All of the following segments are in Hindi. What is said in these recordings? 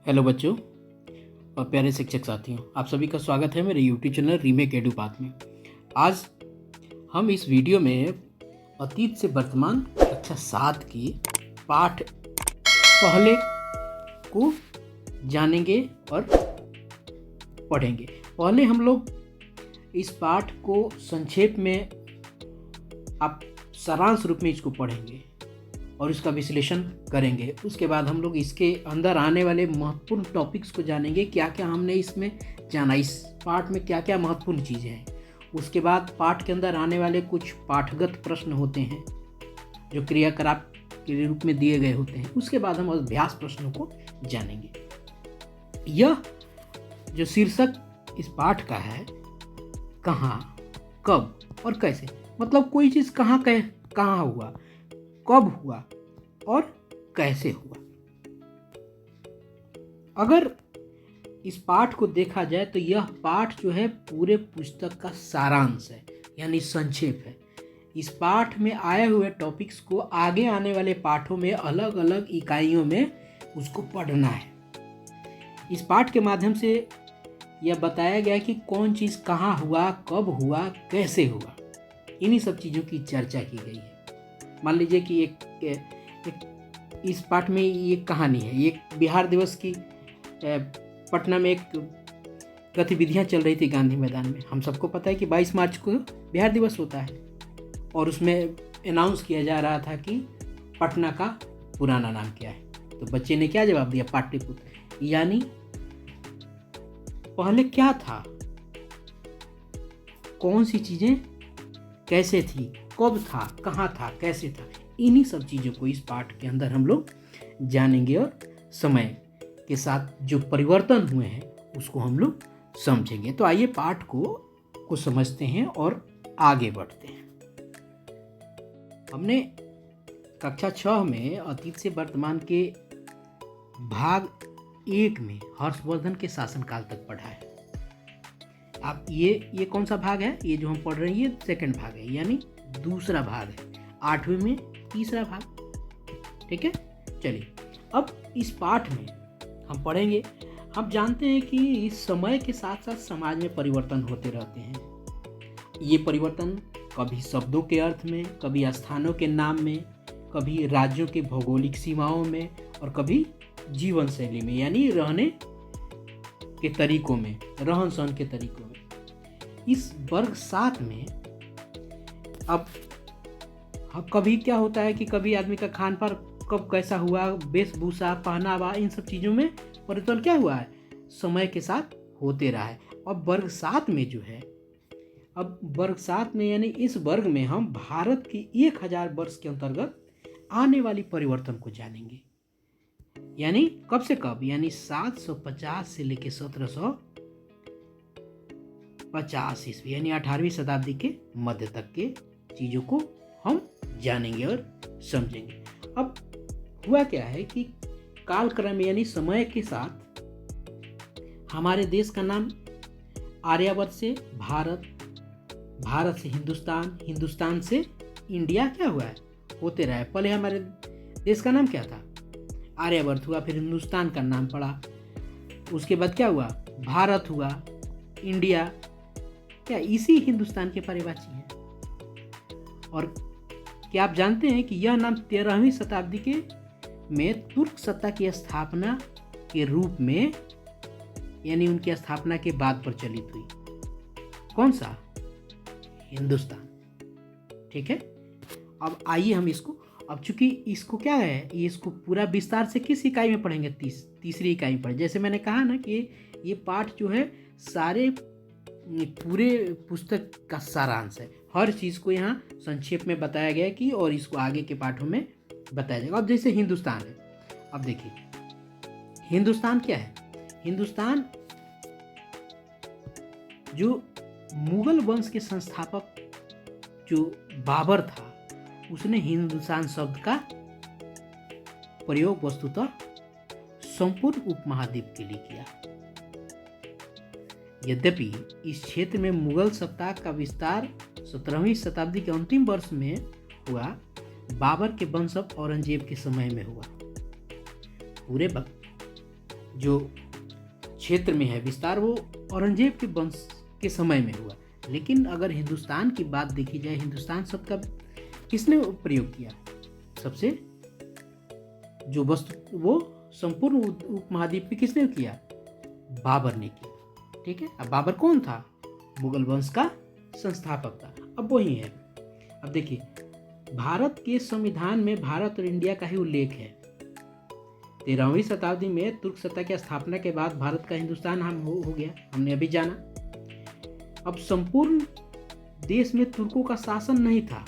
हेलो बच्चों और प्यारे शिक्षक साथियों, आप सभी का स्वागत है मेरे YouTube channel remake edu path में। आज हम इस वीडियो में अतीत से वर्तमान कक्षा 7 की पाठ पहले को जानेंगे और पढ़ेंगे। पहले हम लोग इस पाठ को संक्षेप में आप सारांश रूप में इसको पढ़ेंगे और इसका विश्लेषण करेंगे। उसके बाद हम लोग इसके अंदर आने वाले महत्वपूर्ण टॉपिक्स को जानेंगे, क्या क्या हमने इसमें जाना, इस पाठ में क्या क्या महत्वपूर्ण चीज़ें हैं। उसके बाद पाठ के अंदर आने वाले कुछ पाठगत प्रश्न होते हैं जो क्रियाकलाप के रूप में दिए गए होते हैं। उसके बाद हम अभ्यास प्रश्नों को जानेंगे। यह जो शीर्षक इस पाठ का है, कहाँ, कब और कैसे, मतलब कोई चीज़ कहाँ हुआ, कब हुआ और कैसे हुआ। अगर इस पाठ को देखा जाए तो यह पाठ जो है पूरे पुस्तक का सारांश है, यानी संक्षेप है। इस पाठ में आए हुए टॉपिक्स को आगे आने वाले पाठों में अलग अलग इकाइयों में उसको पढ़ना है। इस पाठ के माध्यम से यह बताया गया कि कौन चीज़ कहाँ हुआ, कब हुआ, कैसे हुआ, इन्हीं सब चीज़ों की चर्चा की गई है। मान लीजिए कि एक इस पाठ में ये कहानी है, एक बिहार दिवस की पटना में एक गतिविधियां चल रही थी गांधी मैदान में। हम सबको पता है कि 22 मार्च को बिहार दिवस होता है और उसमें अनाउंस किया जा रहा था कि पटना का पुराना नाम क्या है। तो बच्चे ने क्या जवाब दिया, पाटलिपुत्र। यानी पहले क्या था, कौन सी चीजें कैसे थी, कब था, कहाँ था, कैसे था, इन्हीं सब चीज़ों को इस पाठ के अंदर हम लोग जानेंगे और समय के साथ जो परिवर्तन हुए हैं उसको हम लोग समझेंगे। तो आइए पाठ को समझते हैं और आगे बढ़ते हैं। हमने कक्षा 6 में अतीत से वर्तमान के भाग 1 में हर्षवर्धन के शासनकाल तक पढ़ा है। आप ये कौन सा भाग है, ये जो हम पढ़ रहे हैं ये सेकंड भाग है, यानी दूसरा भाग है। 8वें में तीसरा भाग। ठीक है, चलिए अब इस पाठ में हम पढ़ेंगे। हम जानते हैं कि इस समय के साथ साथ समाज में परिवर्तन होते रहते हैं। ये परिवर्तन कभी शब्दों के अर्थ में, कभी स्थानों के नाम में, कभी राज्यों के भौगोलिक सीमाओं में और कभी जीवन शैली में, यानी रहने के तरीकों में, रहन सहन के तरीकों में। इस वर्ग 7 में अब कभी क्या होता है कि कभी आदमी का खान पान कब कैसा हुआ, वेशभूषा, पहनावा, इन सब चीज़ों में परिवर्तन क्या हुआ है, समय के साथ होते रहा है। अब वर्ग 7 में जो है, अब वर्ग 7 में यानी इस वर्ग में हम भारत की 1000 वर्ष के अंतर्गत आने वाली परिवर्तन को जानेंगे। यानी कब से कब, यानी 750 से लेकर 1750 ईस्वी, यानी 18वीं शताब्दी के मध्य तक के चीज़ों को हम जानेंगे और समझेंगे। अब हुआ क्या है कि कालक्रम यानी समय के साथ हमारे देश का नाम आर्यावर्त से भारत, भारत से हिंदुस्तान, हिंदुस्तान से इंडिया क्या हुआ है, होते रहा है। पहले हमारे देश का नाम क्या था, आर्यावर्त हुआ, फिर हिंदुस्तान का नाम पड़ा, उसके बाद क्या हुआ, भारत हुआ, इंडिया, क्या इसी हिंदुस्तान के पर्यायवाची हैं। और क्या आप जानते हैं कि यह नाम 13वीं शताब्दी के में तुर्क सत्ता की स्थापना के रूप में, यानी उनकी स्थापना के बाद प्रचलित हुई। कौन सा, हिंदुस्तान। ठीक है, अब आइए हम इसको, अब चूंकि इसको क्या है, ये इसको पूरा विस्तार से किस इकाई में पढ़ेंगे, तीसरी इकाई में पढ़ेंगे। जैसे मैंने कहा ना कि ये पाठ जो है सारे पूरे पुस्तक का सारांश है। हर चीज़ को यहाँ संक्षेप में बताया गया है कि, और इसको आगे के पाठों में बताया जाएगा। अब जैसे हिंदुस्तान है, अब देखिए हिंदुस्तान क्या है, हिंदुस्तान जो मुगल वंश के संस्थापक जो बाबर था, उसने हिंदुस्तान शब्द का प्रयोग वस्तुतः संपूर्ण उपमहाद्वीप के लिए किया। यद्यपि इस क्षेत्र में मुगल सत्ता का विस्तार 17वीं शताब्दी के अंतिम वर्ष में हुआ, बाबर के वंशज औरंगजेब के समय में हुआ। पूरे जो क्षेत्र में है विस्तार, वो औरंगजेब के वंश के समय में हुआ। लेकिन अगर हिंदुस्तान की बात देखी जाए, हिंदुस्तान शब्द का किसने प्रयोग किया? सबसे जो वस्तु वो संपूर्ण उपमहाद्वीप में किसने किया? बाबर ने किया। ठीक है। अब बाबर कौन था? मुगल वंश का संस्थापक था। अब वही है। अब देखिए, भारत के संविधान में भारत और इंडिया का ही उल्लेख है। 13वीं शताब्दी में तुर्क सत्ता की स्थापना के बाद भारत का हिंदुस्तान हम हो गया, हमने अभी जाना। अब संपूर्ण देश में तुर्कों का शासन नहीं था।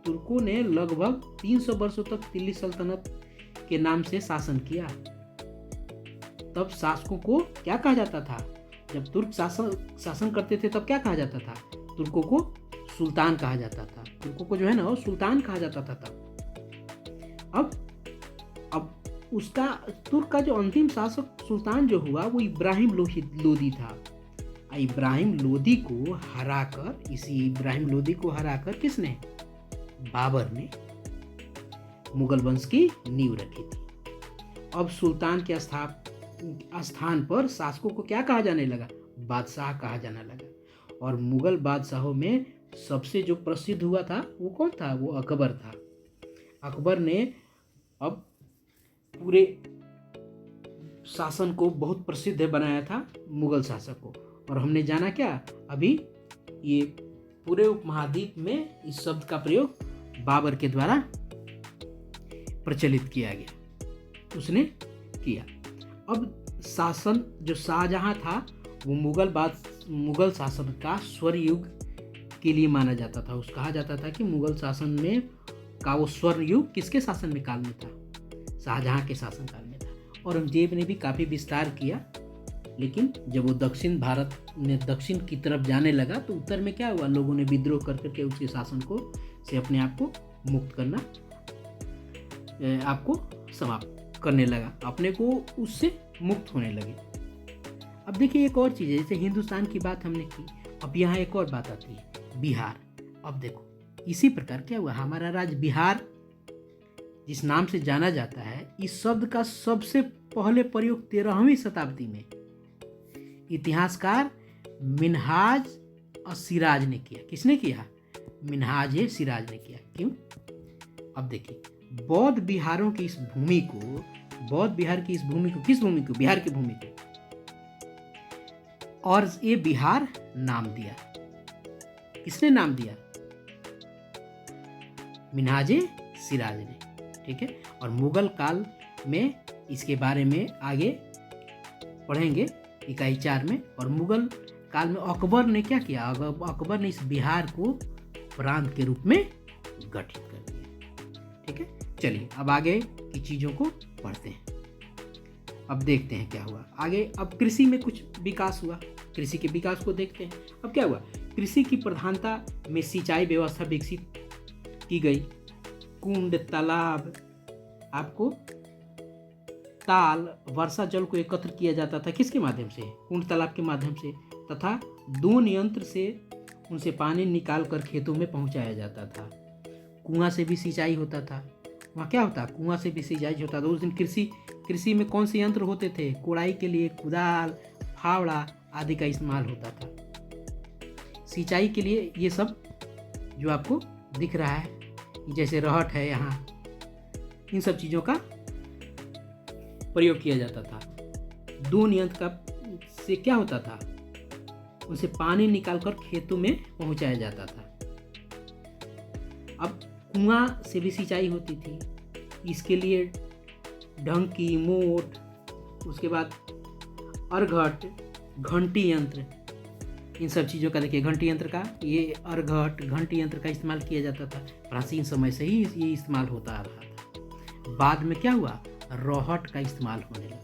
तुर्कों ने लगभग 300 वर्षों तक दिल्ली सल्तनत के नाम से शासन किया। तब शासकों को क्या कहा जाता था? जब तुर्क शासन करते थे तब क्या कहा जाता था? तुर्कों को सुल्तान कहा जाता था। तुर्कों को जो है ना वो सुल्तान कहा जाता था तब। अब उसका तुर्क का जो अंतिम शासक सुल्तान जो हुआ वो इब्राहिम लोदी था। इब्राहिम लोदी को हराकर किसने? बाबर ने मुगल वंश की नींव रखी थी। अब सुल्तान के स्थान पर शासकों को क्या कहा जाने लगा? बादशाह कहा जाने लगा। और मुगल बादशाहों में सबसे जो प्रसिद्ध हुआ था वो कौन था? वो अकबर था। अकबर ने अब पूरे शासन को बहुत प्रसिद्ध बनाया था, मुगल शासक को। और हमने जाना क्या, अभी ये पूरे उपमहाद्वीप में इस शब्द का प्रयोग बाबर के द्वारा प्रचलित किया गया, उसने किया। अब शासन जो शाहजहां था वो मुगल शासन का स्वर्ण युग के लिए माना जाता था। कहा जाता था कि मुगल शासन में का वो स्वर्ण युग किसके शासन में काल में था? शाहजहां के शासन काल में था। औरंगजेब ने भी काफ़ी विस्तार किया, लेकिन जब वो दक्षिण की तरफ जाने लगा तो उत्तर में क्या हुआ? लोगों ने विद्रोह करके उसके शासन को से अपने आप को मुक्त करना, आपको समाप्त करने लगा, अपने को उससे मुक्त होने लगे। अब देखिए एक और चीज़ है, जैसे हिंदुस्तान की बात हमने की, अब यहाँ एक और बात आती है, बिहार। अब देखो इसी प्रकार क्या हुआ, हमारा राज्य बिहार जिस नाम से जाना जाता है, इस शब्द का सबसे पहले प्रयोग 13वीं शताब्दी में इतिहासकार मिन्हाज सिराज ने किया। किसने किया? मिन्हाज सिराज ने किया। क्यों? अब देखिए, बौद्ध बिहार की इस भूमि को किस भूमि को? बिहार की भूमि को, और ये बिहार नाम दिया। किसने नाम दिया? मिन्हाज सिराज ने। ठीक है। और मुगल काल में इसके बारे में आगे पढ़ेंगे इकाई 4 में। और मुगल काल में अकबर ने क्या किया? अकबर ने इस बिहार को प्रांत के रूप में गठित कर दिया। ठीक है। चलिए अब आगे की चीज़ों को पढ़ते हैं। अब देखते हैं क्या हुआ आगे। अब कृषि में कुछ विकास हुआ, कृषि के विकास को देखते हैं। अब क्या हुआ? कृषि की प्रधानता में सिंचाई व्यवस्था विकसित की गई। कुंड, तालाब, आपको ताल, वर्षा जल को एकत्र किया जाता था। किसके माध्यम से? कुंड तालाब के माध्यम से। तथा 2 यंत्र से उनसे पानी निकाल कर खेतों में पहुंचाया जाता था। कुआं से भी सिंचाई होता था। वहाँ क्या होता? कुआं से भी सिंचाई होता था। उस दिन कृषि में कौन से यंत्र होते थे? कोड़ाई के लिए कुदाल, फावड़ा आदि का इस्तेमाल होता था। सिंचाई के लिए ये सब जो आपको दिख रहा है, जैसे रहट है यहाँ, इन सब चीज़ों का प्रयोग किया जाता था। 2 यंत्र का से क्या होता था? उनसे पानी निकालकर खेतों में पहुंचाया जाता था। अब कुआं से भी सिंचाई होती थी। इसके लिए ढंकी, मोट, उसके बाद अर्घट, घंटी यंत्र, इन सब चीज़ों का देखिए, घंटी यंत्र का, ये अर्घट, घंटी यंत्र का इस्तेमाल किया जाता था। प्राचीन समय से ही ये इस्तेमाल होता आ रहा था। बाद में क्या हुआ? रोहट का इस्तेमाल होने लगा।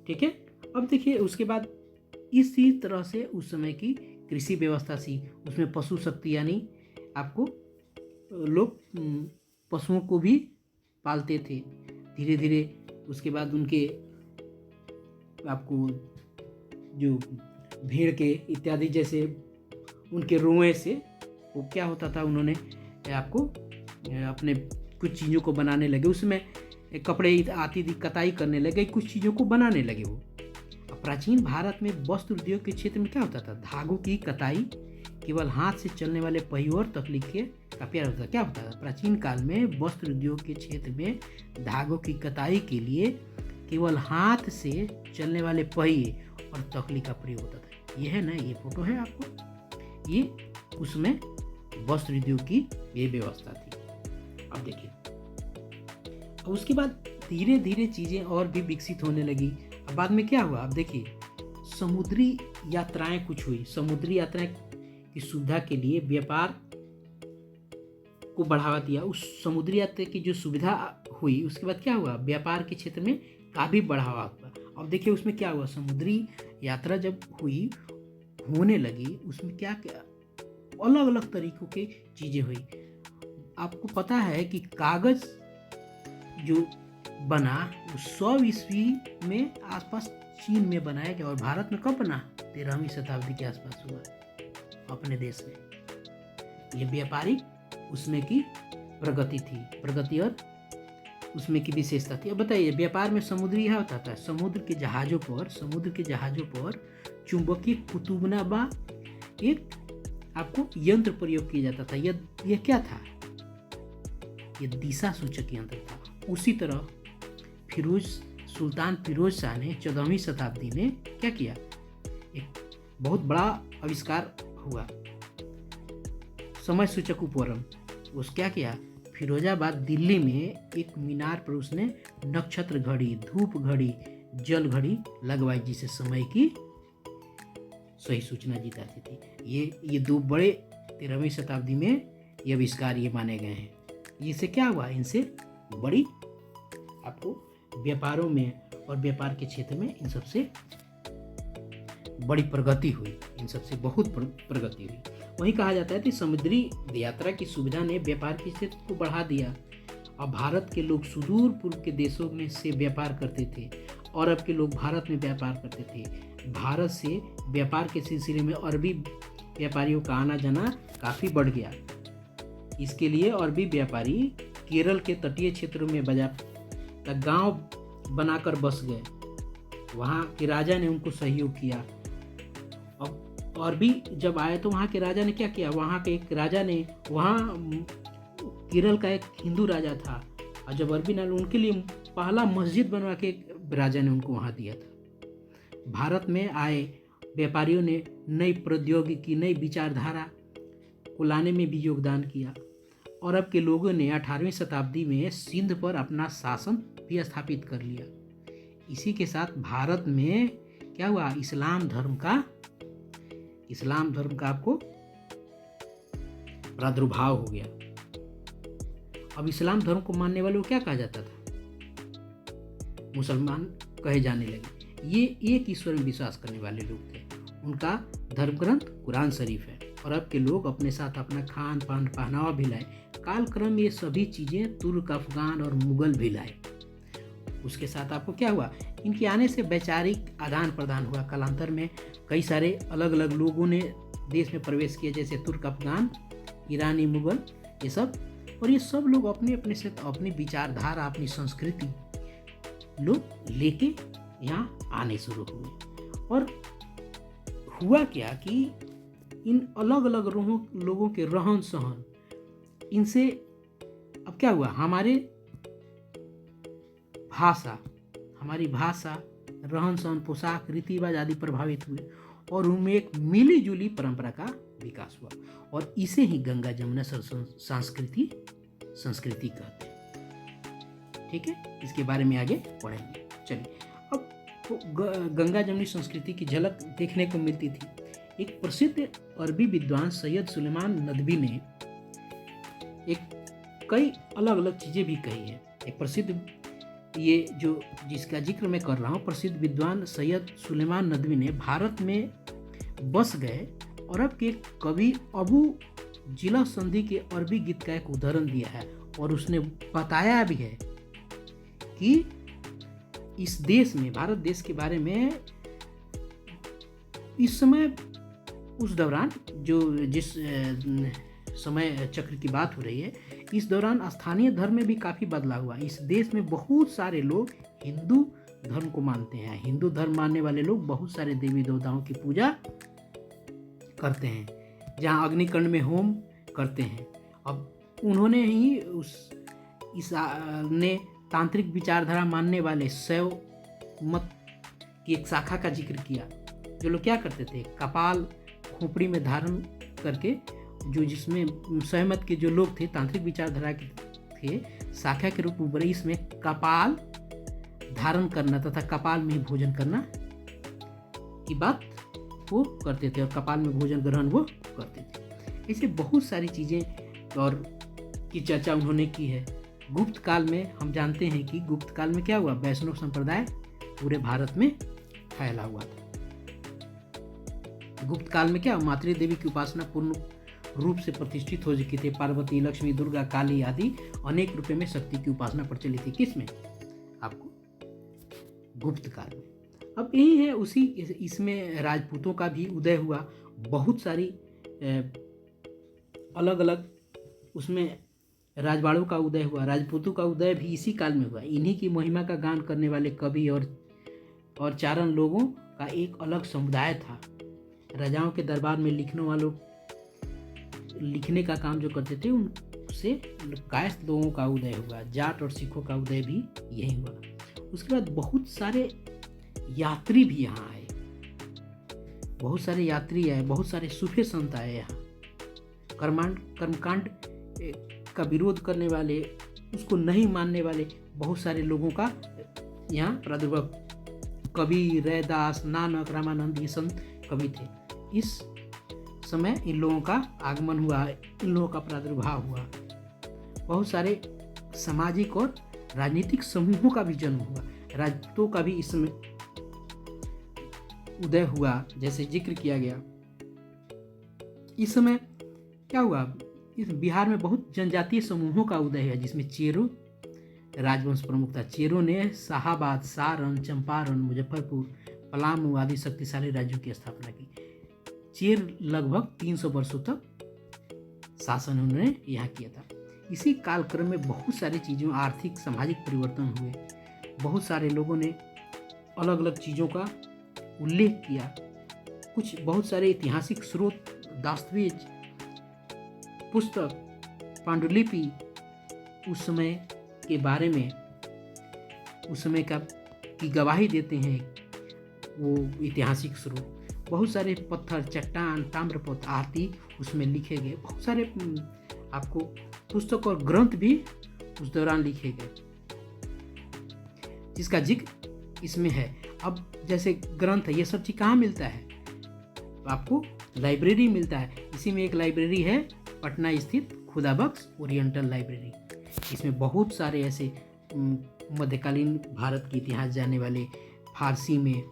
ठीक है। अब देखिए उसके बाद इसी तरह से उस समय की कृषि व्यवस्था थी। उसमें पशु शक्ति, यानी आपको लोग पशुओं को भी पालते थे। धीरे धीरे उसके बाद उनके आपको जो भेड़ के इत्यादि जैसे उनके रोए से वो क्या होता था, उन्होंने आपको अपने कुछ चीज़ों को बनाने लगे। उसमें कपड़े आदि कताई करने लगे, कुछ चीज़ों को बनाने लगे वो। अब प्राचीन भारत में वस्त्र उद्योग के क्षेत्र में क्या होता था, धागों की कताई केवल हाथ से चलने वाले पहियों और तकलीफ का प्यार होता था। क्या होता था प्राचीन काल में वस्त्र उद्योग के क्षेत्र में धागों की कताई के लिए केवल हाथ से चलने वाले पहिए और तकली का प्रयोग होता था। ये है ना, ये फोटो है आपको, ये उसमें वस्त्र उद्योग की ये व्यवस्था थी। अब देखिए, अब उसके बाद धीरे धीरे चीज़ें और भी विकसित होने लगी। अब बाद में क्या हुआ, अब देखिए समुद्री यात्राएं कुछ हुई। समुद्री यात्राएं की सुविधा के लिए व्यापार को बढ़ावा दिया। उस समुद्री यात्रा की जो सुविधा हुई उसके बाद क्या हुआ, व्यापार के क्षेत्र में काफ़ी बढ़ावा हुआ। अब देखिए उसमें क्या हुआ, समुद्री यात्रा जब हुई होने लगी उसमें क्या क्या अलग अलग तरीकों की चीज़ें हुई। आपको पता है कि कागज़ जो बना वो 100 ईस्वी में आसपास चीन में बनाया गया, और भारत में कब बना, 13वीं शताब्दी के आसपास हुआ अपने देश में। ये व्यापारिक उसमें की प्रगति थी, प्रगति और उसमें की विशेषता थी। अब बताइए व्यापार में समुद्री यह होता था, समुद्र के जहाज़ों पर चुंबकीय कुतुबनामा एक आपको यंत्र प्रयोग किया जाता था। यह क्या था, यह दिशा सूचक यंत्र था। उसी तरह सुल्तान फिरोज शाह ने 14वीं शताब्दी में क्या किया, एक बहुत बड़ा आविष्कार हुआ, समय सूचक उपकरण। उस क्या किया, फिरोजाबाद दिल्ली में एक मीनार पर उसने नक्षत्र घड़ी, धूप घड़ी, जल घड़ी लगवाई, जिससे समय की सही सूचना दी जाती थी। ये दो बड़े 13वीं शताब्दी में ये आविष्कार ये माने गए हैं। इससे क्या हुआ, इनसे बड़ी आपको व्यापारों में और व्यापार के क्षेत्र में इन सबसे बड़ी प्रगति हुई, इन सबसे बहुत प्रगति हुई। वहीं कहा जाता है कि समुद्री यात्रा की सुविधा ने व्यापार के क्षेत्र को बढ़ा दिया। अब भारत के लोग सुदूर पूर्व के देशों में से व्यापार करते थे, अरब के लोग भारत में व्यापार करते थे। भारत से व्यापार के सिलसिले में अरबी व्यापारियों का आना जाना काफ़ी बढ़ गया। इसके लिए अरबी व्यापारी केरल के तटीय क्षेत्रों में गांव बनाकर बस गए। वहाँ के राजा ने उनको सहयोग किया। अब अरबी जब आए तो वहाँ के राजा ने क्या किया, वहाँ के एक राजा ने, वहाँ केरल का एक हिंदू राजा था, और जब अरबी ने उनके लिए पहला मस्जिद बनवा के राजा ने उनको वहाँ दिया था। भारत में आए व्यापारियों ने नई प्रौद्योगिकी, नई विचारधारा को लाने में भी योगदान किया। अरब के लोगों ने 18वीं शताब्दी में सिंध पर अपना शासन भी स्थापित कर लिया। इसी के साथ भारत में क्या हुआ, इस्लाम धर्म का आपको प्रादुर्भाव हो गया। अब इस्लाम धर्म को मानने वालों को क्या कहा जाता था, मुसलमान कहे जाने लगे। ये एक ईश्वर में विश्वास करने वाले लोग थे। उनका धर्म ग्रंथ कुरान शरीफ है। अरब के लोग अपने साथ अपना खान पान पहनावा भी लाए। कालक्रम में ये सभी चीज़ें तुर्क, अफगान और मुगल भी लाए। उसके साथ आपको क्या हुआ, इनके आने से वैचारिक आदान प्रदान हुआ। कालांतर में कई सारे अलग अलग लोगों ने देश में प्रवेश किया, जैसे तुर्क, अफगान, ईरानी, मुगल, ये सब। और ये सब लोग अपने अपने से अपनी विचारधारा, अपनी संस्कृति लोग लेके यहाँ आने शुरू हुए। और हुआ क्या कि इन अलग अलग लोगों के रहन सहन, इनसे अब क्या हुआ, हमारी भाषा, रहन सहन, पोशाक, रीति रिवाज आदि प्रभावित हुए, और उनमें एक मिली जुली परंपरा का विकास हुआ। और इसे ही गंगा जमुना संस्कृति कहते हैं। ठीक है, इसके बारे में आगे पढ़ेंगे। चलिए, अब तो गंगा जमुनी संस्कृति की झलक देखने को मिलती थी। एक प्रसिद्ध अरबी विद्वान सैयद सुलेमान नदवी ने कई अलग अलग चीज़ें भी कही हैं। एक प्रसिद्ध, ये जो जिसका जिक्र मैं कर रहा हूँ, प्रसिद्ध विद्वान सैयद सुलेमान नदवी ने भारत में बस गए अरब के कवि अबू जिला संधि के अरबी गीत का एक उदाहरण दिया है, और उसने बताया भी है कि इस देश में, भारत देश के बारे में, इस समय, उस दौरान जिस समय चक्र की बात हो रही है, इस दौरान स्थानीय धर्म में भी काफ़ी बदलाव हुआ। इस देश में बहुत सारे लोग हिंदू धर्म को मानते हैं। हिंदू धर्म मानने वाले लोग बहुत सारे देवी देवताओं की पूजा करते हैं, जहाँ अग्निकुंड में होम करते हैं। अब उन्होंने ही ने तांत्रिक विचारधारा मानने वाले शैव मत की एक शाखा का जिक्र किया। जो लोग क्या करते थे, कपाल खोपड़ी में धारण करके, जो जिसमें शैव मत के जो लोग थे तांत्रिक विचारधारा के थे, शाखा के रूप में उभरे, इसमें कपाल धारण करना तथा कपाल में भोजन करना की बात वो करते थे और कपाल में भोजन ग्रहण वो करते थे। ऐसे बहुत सारी चीज़ें और की चर्चा उन्होंने की है। गुप्त काल में हम जानते हैं कि गुप्त काल में क्या हुआ, वैष्णव संप्रदाय पूरे भारत में फैला हुआ था। गुप्त काल में क्या, मातृ देवी की उपासना पूर्ण रूप से प्रतिष्ठित हो चुकी थी। पार्वती, लक्ष्मी, दुर्गा, काली आदि अनेक रूपों में शक्ति की उपासना प्रचलित थी। किसमें, आपको गुप्त काल में। अब यही है, उसी इसमें राजपूतों का भी उदय हुआ। बहुत सारी अलग अलग उसमें राजवाड़ों का उदय हुआ। राजपूतों का उदय भी इसी काल में हुआ। इन्हीं की महिमा का गान करने वाले कवि और चारण लोगों का एक अलग समुदाय था। राजाओं के दरबार में लिखने का काम जो करते थे, उनसे कायस्थ लोगों का उदय हुआ। जाट और सिखों का उदय भी यही हुआ। उसके बाद बहुत सारे यात्री भी यहाँ आए, बहुत सारे यात्री आए, बहुत सारे सूफी संत आए यहाँ। कर्मकांड का विरोध करने वाले, उसको नहीं मानने वाले बहुत सारे लोगों का यहाँ प्रादुर्भाव। कबीर, रैदास, नानक, रामानंद, ये संत कवि थे। इस समय इन लोगों का आगमन हुआ, इन लोगों का प्रादुर्भाव हुआ। बहुत सारे सामाजिक और राजनीतिक समूहों का भी जन्म हुआ। राजपूतों का भी इसमें उदय हुआ, जैसे जिक्र किया गया। इस समय क्या हुआ, इस बिहार में बहुत जनजातीय समूहों का उदय है, जिसमें चेरो राजवंश प्रमुख था। चेरो ने शाहाबाद, सारण, चंपारण, मुजफ्फरपुर, पलामू आदि शक्तिशाली राज्यों की स्थापना की। चेर लगभग 300 वर्षों तक शासन उन्होंने यहाँ किया था। इसी कालक्रम में बहुत सारी चीज़ों, आर्थिक सामाजिक परिवर्तन हुए। बहुत सारे लोगों ने अलग अलग चीज़ों का उल्लेख किया। कुछ बहुत सारे ऐतिहासिक स्रोत, दस्तावेज, पुस्तक, पांडुलिपि उस समय के बारे में, उस समय का की गवाही देते हैं वो ऐतिहासिक स्रोत। बहुत सारे पत्थर, चट्टान, ताम्रपत्र आदि उसमें लिखे गए। बहुत सारे आपको पुस्तक और ग्रंथ भी उस दौरान लिखे गए, जिसका जिक्र इसमें है। अब जैसे ग्रंथ है, ये सब चीज़ कहाँ मिलता है, आपको लाइब्रेरी मिलता है। इसी में एक लाइब्रेरी है पटना स्थित खुदाबख्श ओरिएंटल लाइब्रेरी। इसमें बहुत सारे ऐसे मध्यकालीन भारत के इतिहास जानने वाले, फारसी में,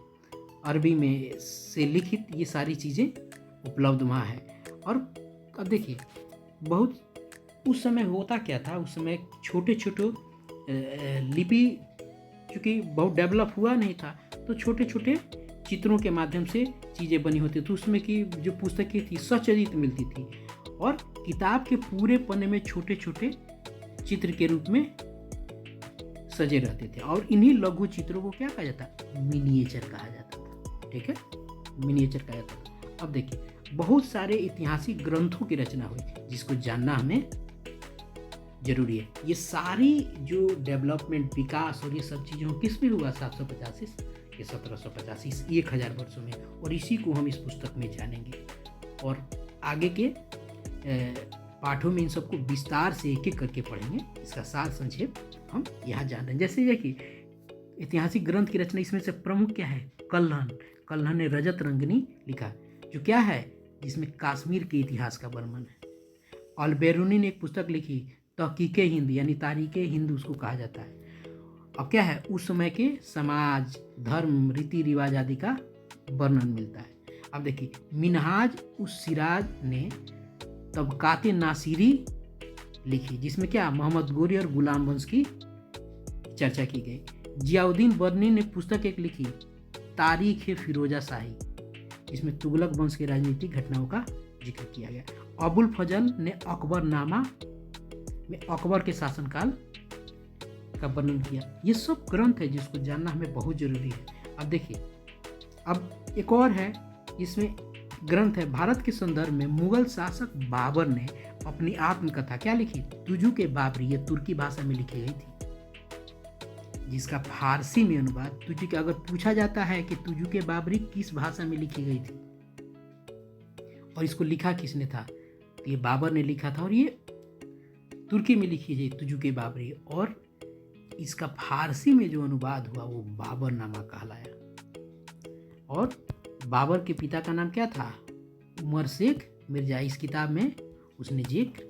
अरबी में से लिखित ये सारी चीज़ें उपलब्ध वहाँ है। और अब देखिए, बहुत उस समय होता क्या था, उस समय छोटे छोटे लिपि चूँकि बहुत डेवलप हुआ नहीं था, तो छोटे छोटे चित्रों के माध्यम से चीज़ें बनी होती थी। उसमें की जो पुस्तकें थी सचरित मिलती थी, और किताब के पूरे पन्ने में छोटे छोटे चित्र के रूप में सजे रहते थे। और इन्हीं लघु चित्रों को क्या कहा जाता, मिनिएचर कहा जाता था। ठीक है, मिनिएचर कहा जाता था। अब देखिए, बहुत सारे ऐतिहासिक ग्रंथों की रचना हुई, जिसको जानना हमें जरूरी है। ये सारी जो डेवलपमेंट, विकास और ये सब चीज़ों किस में हुआ, 785 ये 1785, 1000 वर्षों में। और इसी को हम इस पुस्तक में जानेंगे, और आगे के पाठों में इन सबको विस्तार से एक एक करके पढ़ेंगे। इसका सार संक्षेप हम यहाँ जान रहे हैं। जैसे ये कि ऐतिहासिक ग्रंथ की रचना, इसमें से प्रमुख क्या है, कल्हण। कल्हण ने रजत रंगनी लिखा, जो क्या है, जिसमें कश्मीर के इतिहास का वर्णन है। अलबेरूनी ने एक पुस्तक लिखी, तहकीके हिंद, यानी तारीखे हिंद उसको कहा जाता है। अब क्या है, उस समय के समाज, धर्म, रीति रिवाज आदि का वर्णन मिलता है। अब देखिए, मिनहाज उस सिराज ने तबकाते नासिरी लिखी, जिसमें क्या, मोहम्मद गोरी और गुलाम वंश की चर्चा की गई। जियाउद्दीन बर्नी ने पुस्तक एक लिखी, तारीख फिरोजा शाही, जिसमें तुगलक वंश की राजनीतिक घटनाओं का जिक्र किया गया। अबुल फजल ने अकबरनामा में अकबर के शासनकाल का वर्णन किया। ये सब ग्रंथ है जिसको जानना हमें बहुत जरूरी है। अब देखिए, अब एक और है इसमें ग्रंथ है, भारत के संदर्भ में मुगल शासक बाबर ने अपनी आत्मकथा क्या लिखी, तुजू के बाबरी, ये तुर्की भाषा में लिखी गई थी, जिसका फारसी में अनुवाद तुजू के, अगर पूछा जाता है कि तुजू के बाबरी किस भाषा में लिखी गई थी और इसको लिखा किसने था, तो ये बाबर ने लिखा था और ये तुर्की में लिखी गई तुजू के बाबरी, और इसका फारसी में जो अनुवाद हुआ वो बाबरनामा कहलाया। और बाबर के पिता का नाम क्या था, उमर शेख मिर्जा, इस किताब में उसने जिक्र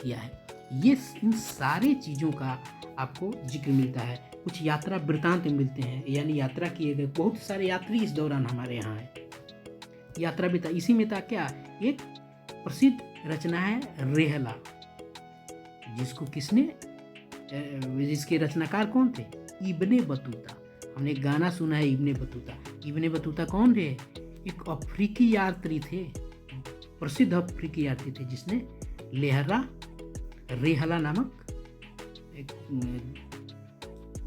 किया है। ये इन सारे चीज़ों का आपको जिक्र मिलता है। कुछ यात्रा वृतांत मिलते हैं, यानी यात्रा किए गए बहुत सारे यात्री इस दौरान हमारे यहाँ है। यात्रा भी था, इसी में था क्या, एक प्रसिद्ध रचना है रेहला, जिसको किसने, जिसके रचनाकार कौन थे, इब्ने बतूता। हमने एक गाना सुना है इब्ने बतूता। इब्ने बतूता कौन थे, एक अफ्रीकी यात्री थे, प्रसिद्ध अफ्रीकी यात्री थे, जिसने रेहला नामक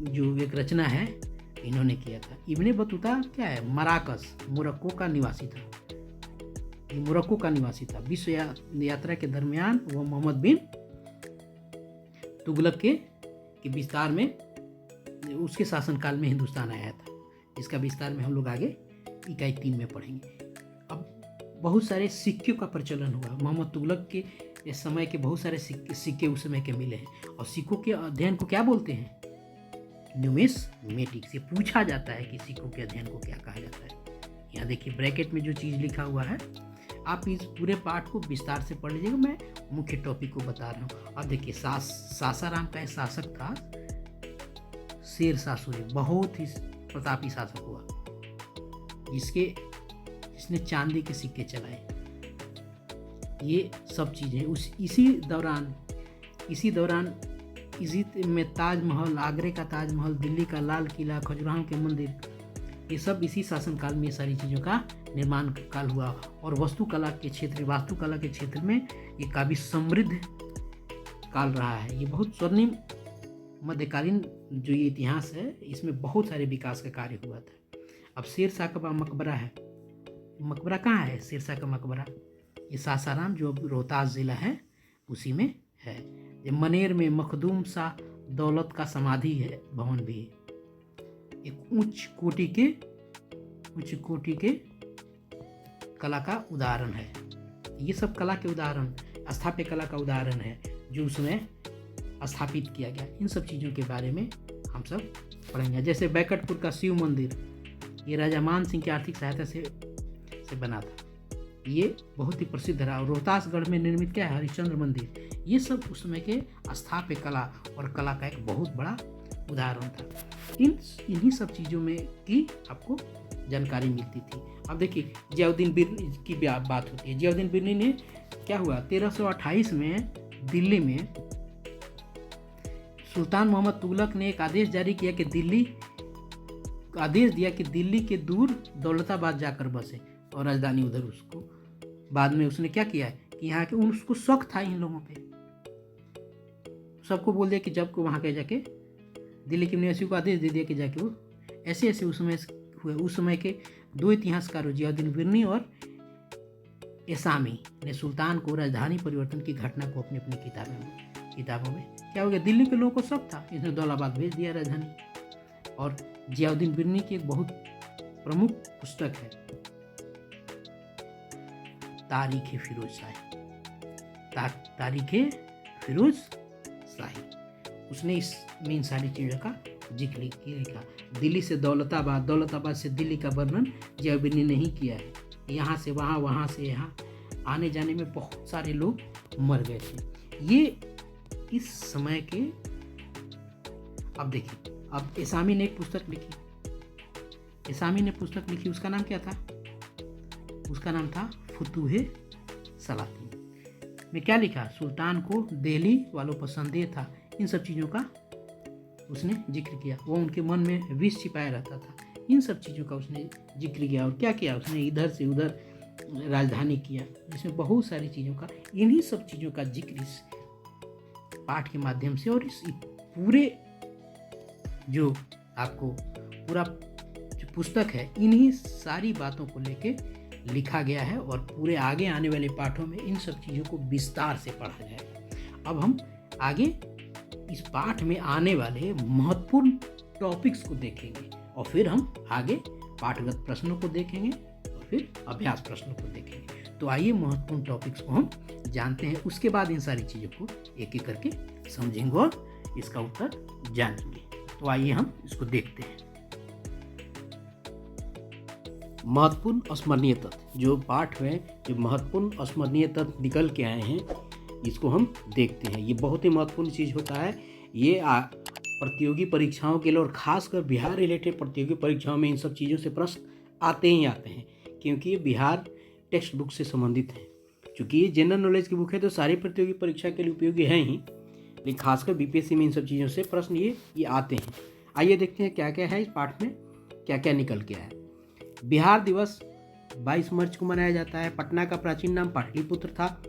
जो एक रचना है इन्होंने किया था। इब्ने बतूता क्या है, मराकस, मोरक्को का निवासी था। ये मोरक्को का निवासी था। विश्व यात्रा के दरमियान वह मोहम्मद बिन तुगलक के विस्तार में, उसके शासनकाल में हिंदुस्तान आया था, जिसका विस्तार में हम लोग आगे इकाई 3 में पढ़ेंगे। अब बहुत सारे सिक्कों का प्रचलन हुआ। मोहम्मद तुगलक के इस समय के बहुत सारे सिक्के उस समय के मिले हैं, और सिक्कों के अध्ययन को क्या बोलते हैं, न्यूमिस्मेटिक्स। ये पूछा जाता है कि सिक्कों के अध्ययन को क्या कहा जाता है। यहाँ देखिए ब्रैकेट में जो चीज़ लिखा हुआ है, आप इस पूरे पाठ को विस्तार से पढ़ लीजिएगा, मैं मुख्य टॉपिक को बता रहा हूँ। अब देखिए, सासाराम का एक शासक था शेरशाह सूरी, बहुत ही प्रतापी शासक हुआ, जिसने चांदी के सिक्के चलाए। ये सब चीज़ें इसी दौरान में ताजमहल, आगरे का ताजमहल, दिल्ली का लाल किला, खजुराहो के मंदिर, ये सब इसी शासनकाल में ये सारी चीज़ों का निर्माण काल हुआ। और वास्तुकला के क्षेत्र में ये काफ़ी समृद्ध काल रहा है। ये बहुत स्वर्णिम मध्यकालीन जो ये इतिहास है, इसमें बहुत सारे विकास का कार्य हुआ था। अब शेरशाह का मकबरा है, मकबरा कहाँ है, शेरशाह का मकबरा ये सासाराम जो अब रोहतास जिला है उसी में है। ये मनेर में मखदूम शाह दौलत का समाधि है, भवन भी एक उच्च कोटि के कला का उदाहरण है। ये सब कला के उदाहरण, स्थापत्य कला का उदाहरण है जो उसमें स्थापित किया गया। इन सब चीज़ों के बारे में हम सब पढ़ेंगे। जैसे बैकटपुर का शिव मंदिर, ये राजा मान सिंह की आर्थिक सहायता से बना था, ये बहुत ही प्रसिद्ध रहा। रोहतासगढ़ में निर्मित क्या है, हरिश्चंद्र मंदिर, ये सब उस समय के स्थापत्य कला और कला का एक बहुत बड़ा उदाहरण था। इन्हीं सब चीज़ों में की आपको जानकारी मिलती थी। अब देखिए, जियाउद्दीन बिरनी की बात होती है। जियाउद्दीन बिरनी ने क्या हुआ, 1328 में दिल्ली में सुल्तान मोहम्मद तुगलक ने एक आदेश जारी किया कि दिल्ली के दूर दौलताबाद जाकर बसे और राजधानी उधर उसको। बाद में उसने क्या किया कि यहाँ के उसको शौक था इन लोगों पे, सबको बोल दिया कि जब को वहाँ के जाके दिल्ली के निवासियों को आदेश दे दिया कि जाके वो ऐसे उस समय हुए। उस समय के 2 इतिहासकारों जियाउद्दीन बिरनी और एसामी ने सुल्तान को राजधानी परिवर्तन की घटना को अपनी अपनी किताबों में क्या हो गया, दिल्ली के लोगों को शौक था, इसने दौलाबाद भेज दिया राजधानी। और जियाउद्दीन बिरनी की एक बहुत प्रमुख पुस्तक है तारीख फिरोज शाही, उसने इसमें इन सारी चीज़ों का जिक्र लिखा। दिल्ली से दौलताबाद से दिल्ली का वर्णन जियाउद्दीन बिरनी ने ही किया है। यहाँ से वहाँ, वहाँ से यहाँ आने जाने में बहुत सारे लोग मर गए थे। ये इस समय के, अब देखिए, अब एसामी ने एक पुस्तक लिखी, उसका नाम क्या था, उसका नाम था फुतूहे सलातीन। में क्या लिखा, सुल्तान को दिल्ली वालों पर संदेह था, इन सब चीज़ों का उसने जिक्र किया। वो उनके मन में विष छिपाया रहता था, इन सब चीज़ों का उसने जिक्र किया। और क्या किया उसने, इधर से उधर राजधानी किया, जिसमें बहुत सारी चीज़ों का, इन्हीं सब चीज़ों का जिक्र इस पाठ के माध्यम से, और इस पूरे जो आपको पूरा जो पुस्तक है इन्हीं सारी बातों को लेके लिखा गया है, और पूरे आगे आने वाले पाठों में इन सब चीज़ों को विस्तार से पढ़ा जाएगा। अब हम आगे इस पाठ में आने वाले महत्वपूर्ण टॉपिक्स को देखेंगे, और फिर हम आगे पाठगत प्रश्नों को देखेंगे, और फिर अभ्यास प्रश्नों को देखेंगे। तो आइए महत्वपूर्ण टॉपिक्स को हम जानते हैं, उसके बाद इन सारी चीज़ों को एक एक करके समझेंगे और इसका उत्तर जानेंगे। तो आइए हम इसको देखते हैं। महत्वपूर्ण स्मरणीय तत्व, जो पाठ में जो महत्वपूर्ण स्मरणीय तत्व निकल के आए हैं, इसको हम देखते हैं। ये बहुत ही महत्वपूर्ण चीज़ होता है। ये प्रतियोगी परीक्षाओं के लिए, और खासकर बिहार रिलेटेड प्रतियोगी परीक्षाओं में इन सब चीज़ों से प्रश्न आते ही आते हैं, क्योंकि ये बिहार टेक्स्ट बुक से संबंधित है। चूँकि ये जनरल नॉलेज की बुक है तो सारी प्रतियोगी परीक्षा के लिए उपयोगी है ही, लेकिन खासकर बीपीएससी में इन सब चीज़ों से प्रश्न ये आते हैं। आइए देखते हैं क्या क्या है इस पाठ में, क्या क्या निकल के आया। बिहार दिवस 22 मार्च को मनाया जाता है। पटना का प्राचीन नाम पाटलिपुत्र था।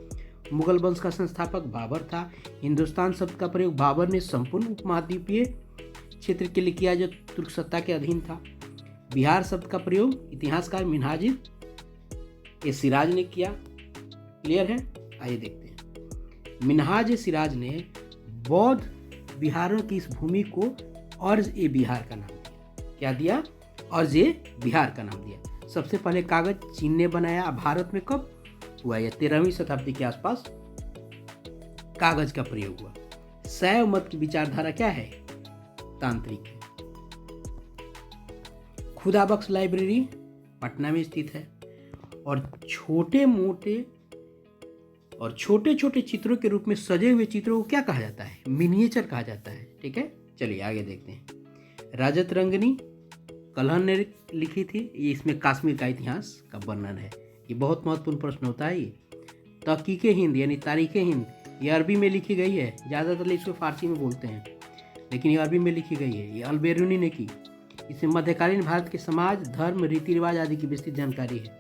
मुगल वंश का संस्थापक बाबर था। हिंदुस्तान शब्द का प्रयोग बाबर ने संपूर्ण उपमहाद्वीपीय क्षेत्र के लिए किया जो तुर्क सत्ता के अधीन था। बिहार शब्द का प्रयोग इतिहासकार मिन्हाज-ए-सिराज ने किया। क्लियर है? आइए देखते हैं। मिन्हाज-ए-सिराज ने बौद्ध बिहारों की इस भूमि को अर्ज-ए-बिहार का नाम दिया। क्या दिया? अर्ज-ए-बिहार का नाम दिया। सबसे पहले कागज चीन ने बनाया। भारत में कब हुआ? यह 13वीं शताब्दी के आसपास कागज का प्रयोग हुआ। शैव मत की विचारधारा क्या है? तांत्रिक है। खुदाबख्श लाइब्रेरी पटना में स्थित है, और छोटे छोटे चित्रों के रूप में सजे हुए चित्रों को क्या कहा जाता है? मिनिएचर कहा जाता है। ठीक है, चलिए आगे देखते हैं। राजत रंगनी कल्हण ने लिखी थी। ये इसमें कश्मीर का इतिहास का वर्णन है। ये बहुत महत्वपूर्ण प्रश्न होता है। ये तहकीके हिंद यानी तारीखे हिंद, ये अरबी में लिखी गई है। ज़्यादातर इसको फारसी में बोलते हैं, लेकिन ये अरबी में लिखी गई है। ये अल-बेरूनी ने की। इसमें मध्यकालीन भारत के समाज, धर्म, रीति रिवाज आदि की विस्तृत जानकारी है।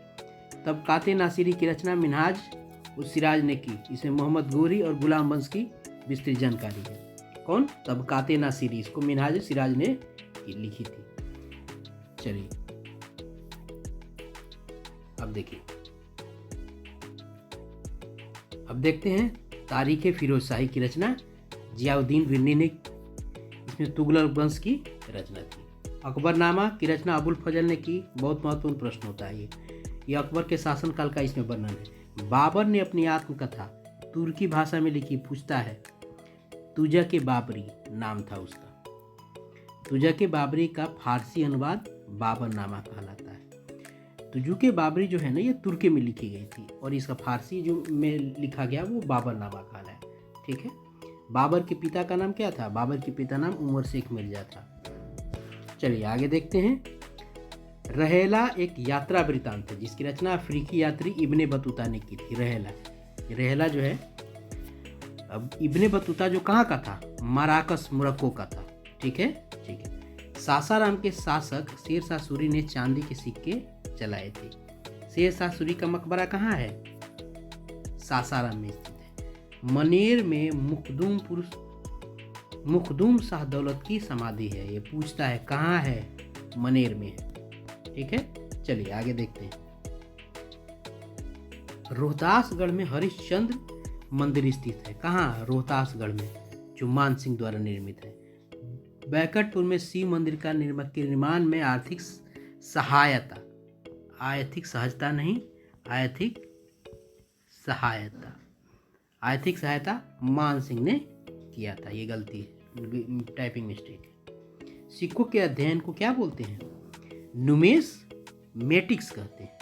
तबकाते नासिरी की रचना मिन्हाज-उस-सिराज ने की। इसमें मोहम्मद गोरी और गुलाम वंश की विस्तृत जानकारी है। कौन? तबकाते नासिरी, इसको मिन्हाज-उस-सिराज ने लिखी थी। चलिए अब देखिए, अब देखते हैं तारीखे फिरोज शाही की रचना जियाउद्दीन विरनी ने, इसमें तुगलक वंश की रचना थी। अकबरनामा की रचना अबुल फजल ने की। बहुत महत्वपूर्ण प्रश्न होता है ये अकबर के शासनकाल का इसमें वर्णन है। बाबर ने अपनी आत्मकथा तुर्की भाषा में लिखी। पूछता है तुजक बाबरी नाम था उसका। तुजक बाबरी का फारसी अनुवाद बाबरनामा कहलाता है। तुजुक बाबरी जो है ना, ये तुर्की में लिखी गई थी, और इसका फारसी जो में लिखा गया वो बाबरनामा कहला है। ठीक है। बाबर के पिता का नाम क्या था? बाबर के पिता नाम उमर शेख मिर्जा था। चलिए आगे देखते हैं। रहेला एक यात्रा वृत्तांत है, जिसकी रचना अफ्रीकी यात्री इब्ने बतूता ने की थी। रहेला जो है, अब इब्ने बतूता जो कहाँ का था? मराकस, मोरक्को का था। ठीक है, ठीक है। सासाराम के शासक शेरशाह सूरी ने चांदी के सिक्के चलाए थे। शेरशाह सूरी का मकबरा कहाँ है? सासाराम में स्थित है। मनेर में मुखदूम शाह दौलत की समाधि है। ये पूछता है कहाँ है? मनेर में है। ठीक है, चलिए आगे देखते हैं। रोहतासगढ़ में हरिश्चंद्र मंदिर स्थित है। कहाँ? रोहतासगढ़ में, जो मान सिंह द्वारा निर्मित है। बैकटपुर में शिव मंदिर का निर्माण में आर्थिक सहायता मान सिंह ने किया था। ये गलती है, टाइपिंग मिस्टेक है। सिक्कों के अध्ययन को क्या बोलते हैं? नुमेस्मेटिक्स कहते हैं।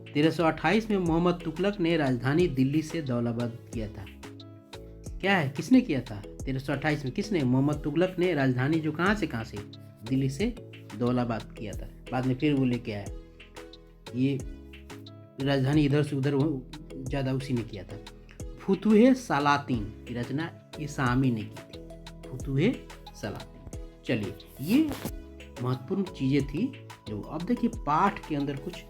1328 में मोहम्मद तुगलक ने राजधानी दिल्ली से दौलाबाद किया था। क्या है? किसने किया था? 1328 में किसने? मोहम्मद तुगलक ने राजधानी जो कहाँ से दिल्ली से दौलाबाद किया था। बाद में फिर वो लेके आया। ये राजधानी इधर से उधर ज़्यादा उसी ने किया था। फुतुहे सलातीन की रचना इसामी ने की थी। फुतुहे सलातीन। चलिए, ये महत्वपूर्ण चीज़ें थी जो अब देखिए पाठ के अंदर कुछ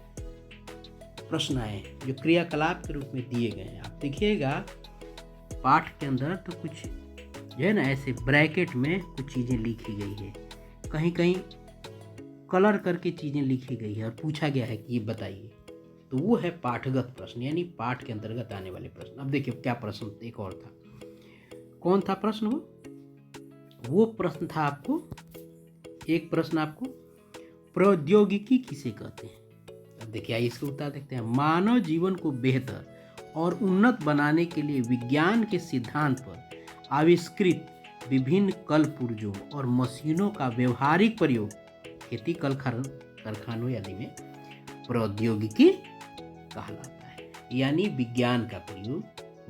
प्रश्न आए हैं जो क्रियाकलाप के रूप में दिए गए हैं। आप देखिएगा पाठ के अंदर तो कुछ जो है ना ऐसे ब्रैकेट में कुछ चीज़ें लिखी गई है, कहीं कहीं कलर करके चीज़ें लिखी गई है और पूछा गया है कि ये बताइए। तो वो है पाठगत प्रश्न, यानी पाठ के अंतर्गत आने वाले प्रश्न। अब देखिए क्या प्रश्न एक और था, कौन था प्रश्न वो प्रश्न था आपको, एक प्रश्न आपको, प्रौद्योगिकी किसे कहते हैं। अब देखिए आइए इसका उत्तर देखते हैं। मानव जीवन को बेहतर और उन्नत बनाने के लिए विज्ञान के सिद्धांत पर आविष्कृत विभिन्न कल पुर्जों और मशीनों का व्यवहारिक प्रयोग खेती कल कारखानों आदि में प्रौद्योगिकी कहलाता है। यानी विज्ञान का प्रयोग,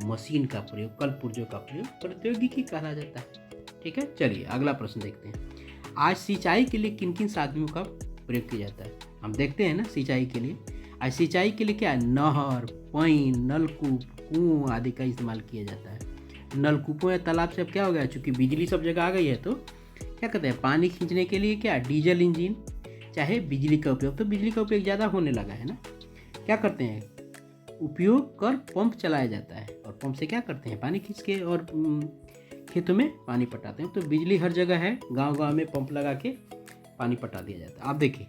मशीन का प्रयोग, कल पुर्जों का प्रयोग प्रौद्योगिकी कहा जाता है। ठीक है, चलिए अगला प्रश्न देखते हैं। आज सिंचाई के लिए किन किन साधनों का प्रयोग किया जाता है। हम देखते हैं ना सिंचाई के लिए, आज सिंचाई के लिए क्या है, नहर, पईन, नलकूप, कुआं आदि का इस्तेमाल किया जाता है। नलकूपों या तालाब से अब क्या हो गया, चूँकि बिजली सब जगह आ गई है तो क्या कहते हैं, पानी खींचने के लिए क्या डीजल इंजन चाहे बिजली का उपयोग, तो बिजली का उपयोग ज़्यादा होने लगा है ना, क्या करते हैं, उपयोग कर पंप चलाया जाता है और पंप से क्या करते हैं, पानी खींच के और खेतों में पानी पटाते हैं। तो बिजली हर जगह है, गांव-गांव में पंप लगा के पानी पटा दिया जाता है। आप देखिए